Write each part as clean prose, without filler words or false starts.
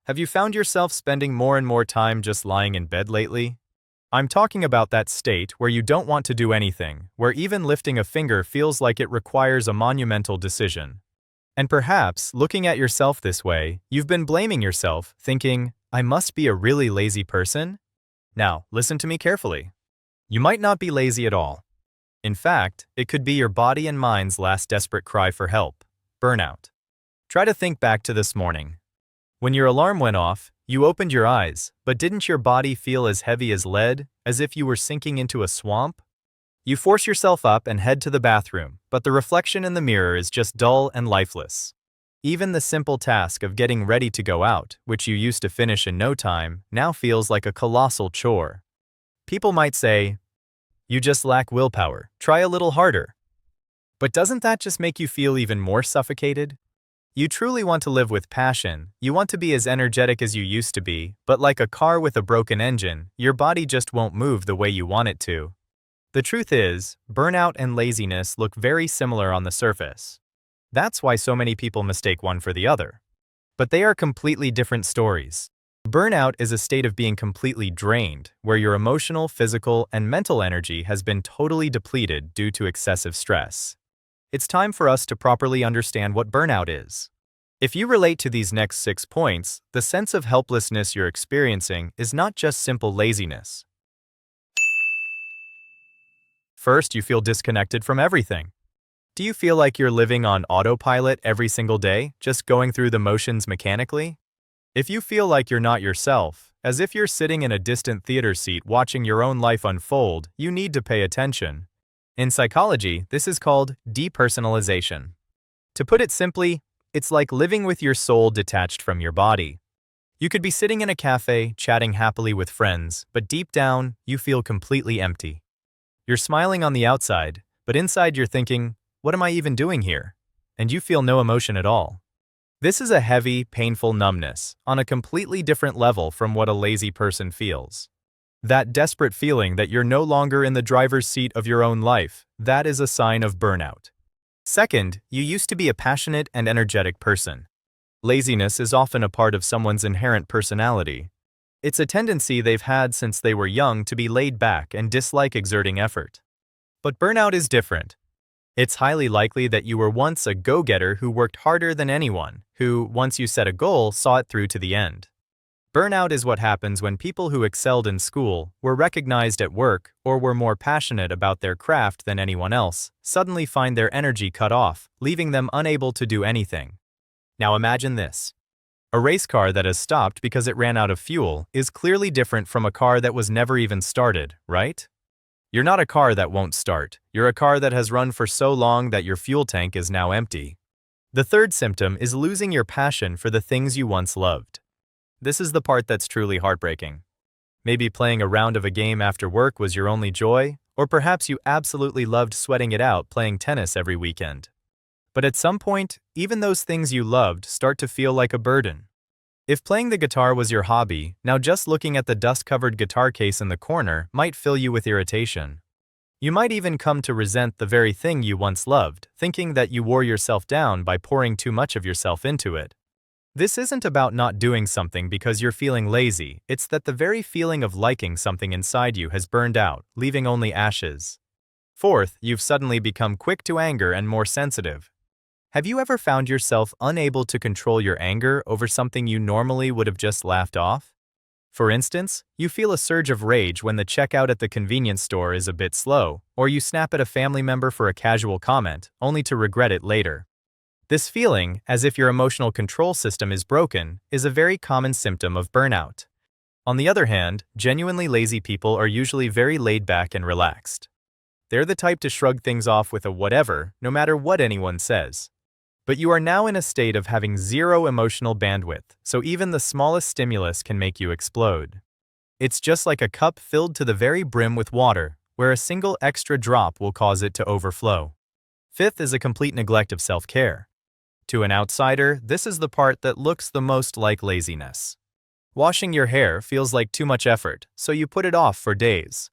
Have you found yourself spending more and more time just lying in bed lately? I'm talking about that state where you don't want to do anything, where even lifting a finger feels like it requires a monumental decision. And perhaps, looking at yourself this way, you've been blaming yourself, thinking, I must be a really lazy person? Now, listen to me carefully. You might not be lazy at all. In fact, it could be your body and mind's last desperate cry for help: burnout. Try to think back to this morning. When your alarm went off, you opened your eyes, but didn't your body feel as heavy as lead, as if you were sinking into a swamp? You force yourself up and head to the bathroom, but the reflection in the mirror is just dull and lifeless. Even the simple task of getting ready to go out, which you used to finish in no time, now feels like a colossal chore. People might say, "You just lack willpower, try a little harder." But doesn't that just make you feel even more suffocated? You truly want to live with passion, you want to be as energetic as you used to be, but like a car with a broken engine, your body just won't move the way you want it to. The truth is, burnout and laziness look very similar on the surface. That's why so many people mistake one for the other. But they are completely different stories. Burnout is a state of being completely drained, where your emotional, physical, and mental energy has been totally depleted due to excessive stress. It's time for us to properly understand what burnout is. If you relate to these next 6 points, the sense of helplessness you're experiencing is not just simple laziness. First, you feel disconnected from everything. Do you feel like you're living on autopilot every single day, just going through the motions mechanically? If you feel like you're not yourself, as if you're sitting in a distant theater seat watching your own life unfold, you need to pay attention. In psychology, this is called depersonalization. To put it simply, it's like living with your soul detached from your body. You could be sitting in a cafe, chatting happily with friends, but deep down, you feel completely empty. You're smiling on the outside, but inside you're thinking, what am I even doing here? And you feel no emotion at all. This is a heavy, painful numbness, on a completely different level from what a lazy person feels. That desperate feeling that you're no longer in the driver's seat of your own life, that is a sign of burnout. Second, you used to be a passionate and energetic person. Laziness is often a part of someone's inherent personality. It's a tendency they've had since they were young to be laid back and dislike exerting effort. But burnout is different. It's highly likely that you were once a go-getter who worked harder than anyone, who, once you set a goal, saw it through to the end. Burnout is what happens when people who excelled in school, were recognized at work, or were more passionate about their craft than anyone else, suddenly find their energy cut off, leaving them unable to do anything. Now imagine this. A race car that has stopped because it ran out of fuel is clearly different from a car that was never even started, right? You're not a car that won't start. You're a car that has run for so long that your fuel tank is now empty. The third symptom is losing your passion for the things you once loved. This is the part that's truly heartbreaking. Maybe playing a round of a game after work was your only joy, or perhaps you absolutely loved sweating it out playing tennis every weekend. But at some point, even those things you loved start to feel like a burden. If playing the guitar was your hobby, now just looking at the dust-covered guitar case in the corner might fill you with irritation. You might even come to resent the very thing you once loved, thinking that you wore yourself down by pouring too much of yourself into it. This isn't about not doing something because you're feeling lazy, it's that the very feeling of liking something inside you has burned out, leaving only ashes. Fourth, you've suddenly become quick to anger and more sensitive. Have you ever found yourself unable to control your anger over something you normally would have just laughed off? For instance, you feel a surge of rage when the checkout at the convenience store is a bit slow, or you snap at a family member for a casual comment, only to regret it later. This feeling, as if your emotional control system is broken, is a very common symptom of burnout. On the other hand, genuinely lazy people are usually very laid back and relaxed. They're the type to shrug things off with a whatever, no matter what anyone says. But you are now in a state of having zero emotional bandwidth, so even the smallest stimulus can make you explode. It's just like a cup filled to the very brim with water, where a single extra drop will cause it to overflow. Fifth is a complete neglect of self-care. To an outsider, this is the part that looks the most like laziness. Washing your hair feels like too much effort, so you put it off for days.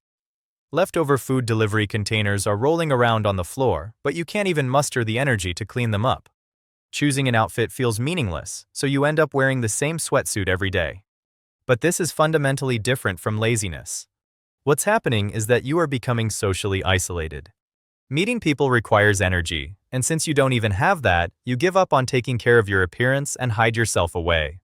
Leftover food delivery containers are rolling around on the floor, but you can't even muster the energy to clean them up. Choosing an outfit feels meaningless, so you end up wearing the same sweatsuit every day. But this is fundamentally different from laziness. What's happening is that you are becoming socially isolated. Meeting people requires energy, and since you don't even have that, you give up on taking care of your appearance and hide yourself away.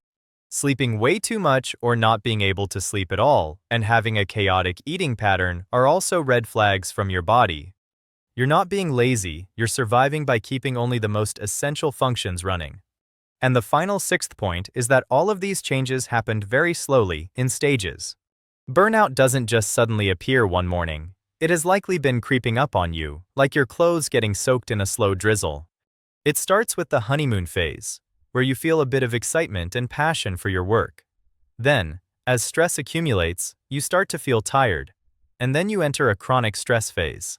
Sleeping way too much or not being able to sleep at all, and having a chaotic eating pattern are also red flags from your body. You're not being lazy, you're surviving by keeping only the most essential functions running. And the final sixth point is that all of these changes happened very slowly, in stages. Burnout doesn't just suddenly appear one morning. It has likely been creeping up on you, like your clothes getting soaked in a slow drizzle. It starts with the honeymoon phase, where you feel a bit of excitement and passion for your work. Then, as stress accumulates, you start to feel tired, and then you enter a chronic stress phase.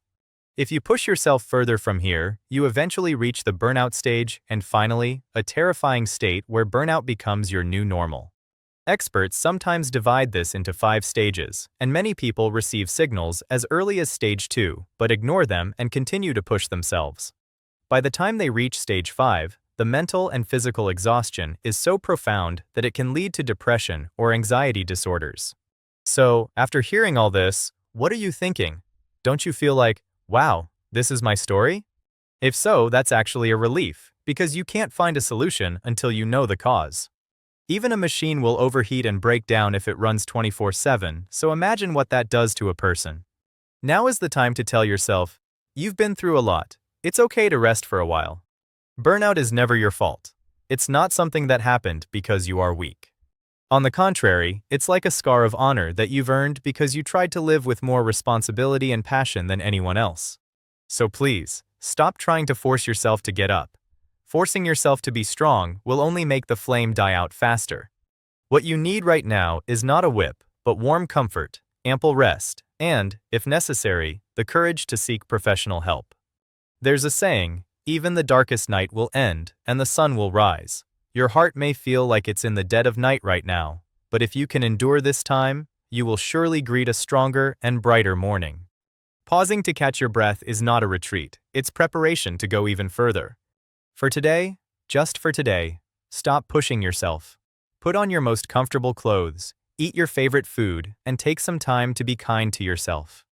If you push yourself further from here, you eventually reach the burnout stage and finally, a terrifying state where burnout becomes your new normal. Experts sometimes divide this into 5 stages, and many people receive signals as early as stage 2, but ignore them and continue to push themselves. By the time they reach stage 5, the mental and physical exhaustion is so profound that it can lead to depression or anxiety disorders. So, after hearing all this, what are you thinking? Don't you feel like, wow, this is my story? If so, that's actually a relief, because you can't find a solution until you know the cause. Even a machine will overheat and break down if it runs 24/7, so imagine what that does to a person. Now is the time to tell yourself, you've been through a lot. It's okay to rest for a while. Burnout is never your fault. It's not something that happened because you are weak. On the contrary, it's like a scar of honor that you've earned because you tried to live with more responsibility and passion than anyone else. So please, stop trying to force yourself to get up. Forcing yourself to be strong will only make the flame die out faster. What you need right now is not a whip, but warm comfort, ample rest, and, if necessary, the courage to seek professional help. There's a saying, even the darkest night will end, and the sun will rise. Your heart may feel like it's in the dead of night right now, but if you can endure this time, you will surely greet a stronger and brighter morning. Pausing to catch your breath is not a retreat, it's preparation to go even further. For today, just for today, stop pushing yourself. Put on your most comfortable clothes, eat your favorite food, and take some time to be kind to yourself.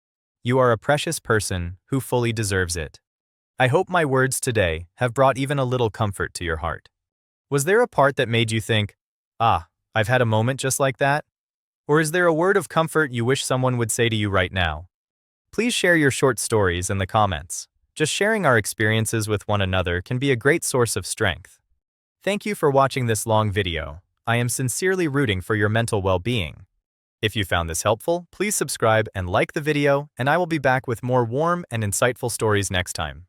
You are a precious person who fully deserves it. I hope my words today have brought even a little comfort to your heart. Was there a part that made you think, I've had a moment just like that? Or is there a word of comfort you wish someone would say to you right now? Please share your short stories in the comments. Just sharing our experiences with one another can be a great source of strength. Thank you for watching this long video. I am sincerely rooting for your mental well-being. If you found this helpful, please subscribe and like the video, and I will be back with more warm and insightful stories next time.